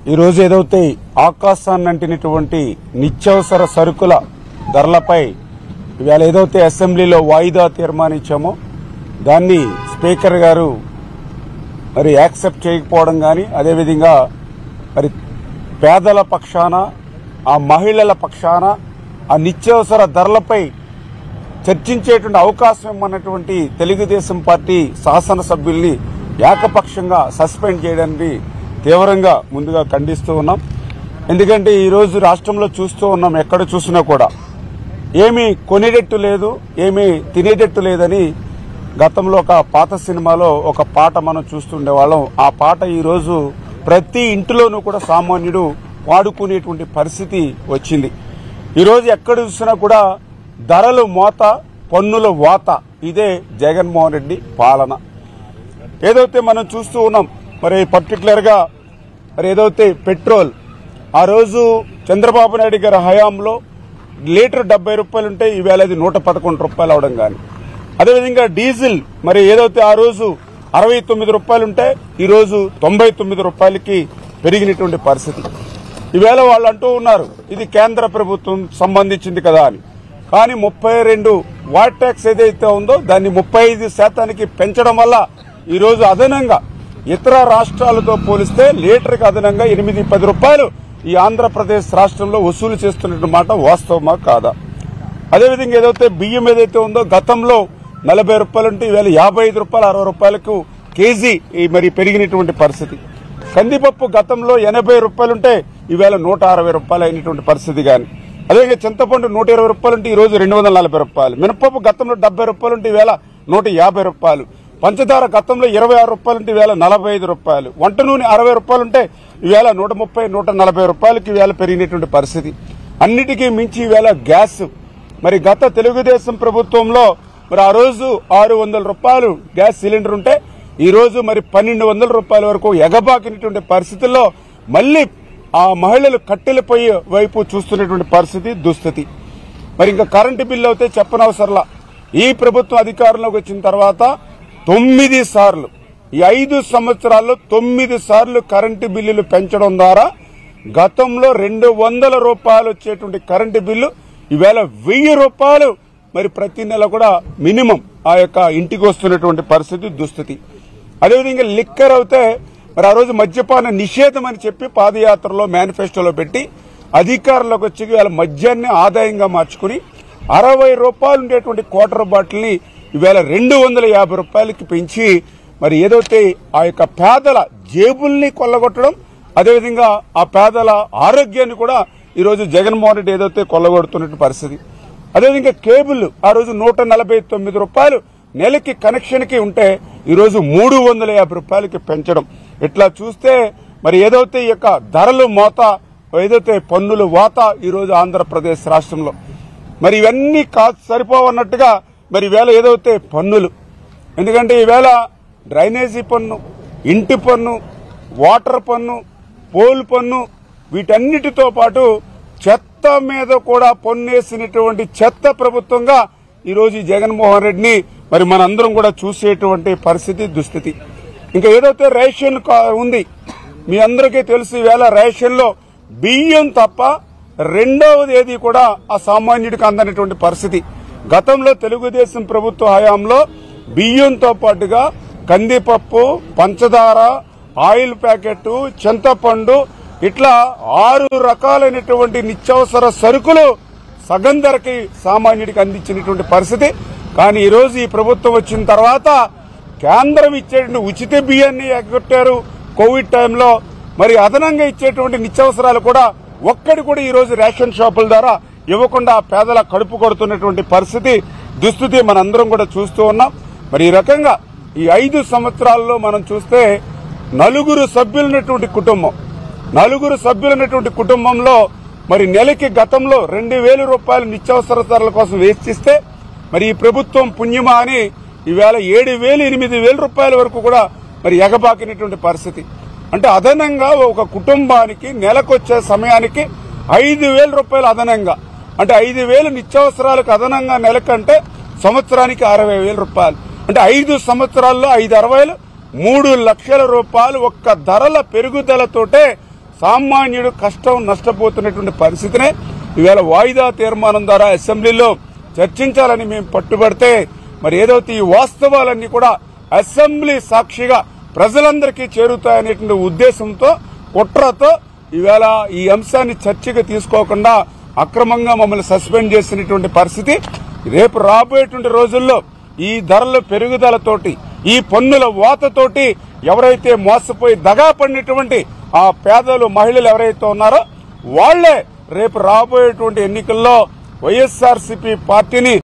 ఈరోజు ఏదైతే ఆకాశాన్ని అంటినటువంటి నిత్యావసర సరుకుల ధరలపై ఇవాళ ఏదైతే అసెంబ్లీలో వాయిదా తీర్మానించామో దాన్ని స్పీకర్ గారు మరి యాక్సెప్ట్ చేయకపోవడం కానీ, అదేవిధంగా మరి పేదల పక్షాన, ఆ మహిళల పక్షాన ఆ నిత్యావసర ధరలపై చర్చించేటువంటి అవకాశం ఇవ్వనటువంటి తెలుగుదేశం పార్టీ శాసనసభ్యుల్ని ఏకపక్షంగా సస్పెండ్ చేయడానికి తీవ్రంగా ముందుగా ఖండిస్తూ ఉన్నాం. ఎందుకంటే ఈరోజు రాష్ట్రంలో చూస్తూ ఉన్నాం, ఎక్కడ చూసినా కూడా ఏమీ కొనేటట్టు లేదు, ఏమీ తినేటట్టు లేదని గతంలో ఒక పాత సినిమాలో ఒక పాట మనం చూస్తుండేవాళ్ళం. ఆ పాట ఈరోజు ప్రతి ఇంటిలోనూ కూడా సామాన్యుడు వాడుకునేటువంటి పరిస్థితి వచ్చింది. ఈరోజు ఎక్కడ చూసినా కూడా ధరలు మోత, పన్నుల వాత. ఇదే జగన్మోహన్ రెడ్డి పాలన. ఏదైతే మనం చూస్తూ ఉన్నాం, మరి పర్టికులర్ గా మరి ఏదైతే పెట్రోల్ ఆ రోజు చంద్రబాబు నాయుడు గారి హయాంలో లీటర్ 70 రూపాయలు ఉంటే ఈవేళ అది 111 రూపాయలు అవడం కానీ, అదేవిధంగా డీజిల్ మరి ఏదైతే ఆ రోజు 69 రూపాయలు ఉంటే ఈరోజు 99 రూపాయలకి పెరిగినటువంటి పరిస్థితి. ఈవేళ వాళ్ళు అంటూ ఉన్నారు ఇది కేంద్ర ప్రభుత్వం సంబంధించింది కదా అని. కానీ 32 వాట్ ట్యాక్స్ ఏదైతే ఉందో దాన్ని 35% పెంచడం వల్ల ఈరోజు అదనంగా ఇతర రాష్ట్రాలతో పోలిస్తే లీటర్కి అదనంగా 8-10 రూపాయలు ఈ ఆంధ్రప్రదేశ్ రాష్ట్రంలో వసూలు చేస్తున్న మాట వాస్తవమా కాదా? అదేవిధంగా ఏదైతే బియ్యం ఏదైతే ఉందో గతంలో 40 రూపాయలు ఉంటే ఈవేళ 55 రూపాయలు 60 రూపాయలకు కేజీ మరి పెరిగినటువంటి పరిస్థితి. కందిపప్పు గతంలో 80 రూపాయలు ఉంటే ఈవేళ 160 రూపాయలు అయినటువంటి పరిస్థితి కానీ, అదేవిధంగా చింతపండు 120 రూపాయలు ఉంటే ఈరోజు 240 రూపాయలు, మినపప్పు గతంలో 70 రూపాయలు ఉంటే ఈవేళ 150 రూపాయలు, పంచదార గతంలో 26 రూపాయలు ఉంటే ఈవేళ 45 రూపాయలు, వంట నూనె 60 రూపాయలు ఉంటే ఈవేళ 130-140 రూపాయలకి ఈవేళ పెరిగినటువంటి పరిస్థితి. అన్నిటికీ మించి ఈవేళ గ్యాస్ మరి గత తెలుగుదేశం ప్రభుత్వంలో మరి ఆ రోజు 600 రూపాయలు గ్యాస్ సిలిండర్ ఉంటే ఈ రోజు మరి 1200 రూపాయల వరకు ఎగబాకినటువంటి పరిస్థితుల్లో మళ్లీ ఆ మహిళలు కట్టెల పొయ్యి వైపు చూస్తున్నటువంటి పరిస్థితి, దుస్థితి. మరి ఇంకా కరెంటు బిల్లు అయితే చెప్పనవసరంలా. ఈ ప్రభుత్వం అధికారంలోకి వచ్చిన తర్వాత 9 సార్లు, ఈ 5 సంవత్సరాల్లో 9 సార్లు కరెంటు బిల్లులు పెంచడం ద్వారా గతంలో 200 రూపాయలు వచ్చేటువంటి కరెంటు బిల్లు ఈవేళ 1000 రూపాయలు మరి ప్రతి నెల కూడా మినిమం ఆ యొక్క ఇంటికి వస్తున్నటువంటి పరిస్థితి, దుస్థితి. అదేవిధంగా లిక్కర్ అయితే మరి ఆ రోజు మద్యపాన నిషేధం అని చెప్పి పాదయాత్రలో మేనిఫెస్టోలో పెట్టి అధికారంలోకి వచ్చి ఇవాళ మద్యాన్ని ఆదాయంగా మార్చుకుని 60 రూపాయలు ఉండేటువంటి క్వార్టర్ బాటిల్ని ఈవేళ 250 రూపాయలకి పెంచి మరి ఏదైతే ఆ యొక్క పేదల జేబుల్ని కొల్లగొట్టడం, అదేవిధంగా ఆ పేదల ఆరోగ్యాన్ని కూడా ఈరోజు జగన్మోహన్ రెడ్డి ఏదైతే కొల్లగొడుతున్న పరిస్థితి. అదేవిధంగా కేబుల్ ఆ రోజు 149 రూపాయలు నెలకి కనెక్షన్ కి ఉంటే ఈరోజు 350 రూపాయలకి పెంచడం. ఇట్లా చూస్తే మరి ఏదైతే ఈ యొక్క ధరలు మోత, ఏదైతే పన్నులు వాత ఈరోజు ఆంధ్రప్రదేశ్ రాష్ట్రంలో మరి ఇవన్నీ సరిపోవన్నట్టుగా మరి ఈవేళ ఏదైతే పన్నులు, ఎందుకంటే ఈవేళ డ్రైనేజీ పన్ను, ఇంటి పన్ను, వాటర్ పన్ను, పోల్ పన్ను, వీటన్నిటితో పాటు చెత్త మీద కూడా పన్నేసినటువంటి చెత్త ప్రభుత్వంగా ఈరోజు ఈ జగన్మోహన్ రెడ్డిని మరి మనందరం కూడా చూసేటువంటి పరిస్థితి, దుస్థితి. ఇంకా ఏదైతే రేషన్ ఉంది, మీ అందరికీ తెలుసు ఈవేళ రేషన్లో బియ్యం తప్ప రెండవది ఏది కూడా ఆ సామాన్యుడికి అందనటువంటి పరిస్థితి. గతంలో తెలుగుదేశం ప్రభుత్వ హయాంలో బియ్యంతో పాటుగా కందిపప్పు, పంచదార, ఆయిల్ ప్యాకెట్, చింతపండు ఇట్లా 6 రకాలైనటువంటి నిత్యావసర సరుకులు సగం ధరకి సామాన్యుడికి అందించినటువంటి పరిస్థితి. కానీ ఈరోజు ఈ ప్రభుత్వం వచ్చిన తర్వాత కేంద్రం ఇచ్చేటువంటి ఉచిత బియ్యాన్ని ఎగ్గొట్టారు. కోవిడ్ టైంలో మరి అదనంగా ఇచ్చేటువంటి నిత్యావసరాలు కూడా ఒక్కడి కూడా ఈరోజు రేషన్ షాపుల ద్వారా ఇవ్వకుండా పేదల కడుపు కొడుతున్నటువంటి పరిస్థితి, దుస్థితి మనందరం కూడా చూస్తూ ఉన్నాం. మరి ఈ రకంగా ఈ 5 సంవత్సరాల్లో మనం చూస్తే 4 సభ్యులున్నటువంటి కుటుంబం, 4 సభ్యులున్నటువంటి కుటుంబంలో మరి నెలకి గతంలో 2000 రూపాయలు నిత్యావసర ధరల కోసం వేచిస్తే మరి ఈ ప్రభుత్వం పుణ్యమా అని ఈవేళ 7,000, 8,000 రూపాయల వరకు కూడా మరి ఎగబాకినటువంటి పరిస్థితి. అంటే అదనంగా ఒక కుటుంబానికి నెలకొచ్చే సమయానికి 5,000 రూపాయలు అదనంగా, అంటే 5,000 నిత్యావసరాలకు అదనంగా నెలకంటే సంవత్సరానికి 60,000 రూపాయలు. అంటే 5 సంవత్సరాల్లో 5 60,000 3 లక్షల రూపాయలు ఒక్క ధరల పెరుగుదలతోటే సామాన్యుడు కష్టం నష్టపోతున్నటువంటి పరిస్థితిని ఈవేళ వాయిదా తీర్మానం ద్వారా అసెంబ్లీలో చర్చించాలని మేము పట్టుబడితే మరి ఏదైతే ఈ వాస్తవాలన్నీ కూడా అసెంబ్లీ సాక్షిగా ప్రజలందరికీ చేరుతాయనేటువంటి ఉద్దేశంతో కుట్రతో ఈవేళ ఈ అంశాన్ని చర్చకు తీసుకోకుండా అక్రమంగా మమ్మల్ని సస్పెండ్ చేసినటువంటి పరిస్థితి. రేపు రాబోయేటువంటి రోజుల్లో ఈ ధరల పెరుగుదలతోటి ఈ పన్నుల వాతతోటి ఎవరైతే మోసపోయి దగా పడినటువంటి ఆ పేదలు మహిళలు ఎవరైతే ఉన్నారో వాళ్లే రేపు రాబోయేటువంటి ఎన్నికల్లో వైఎస్ఆర్సీపీ పార్టీని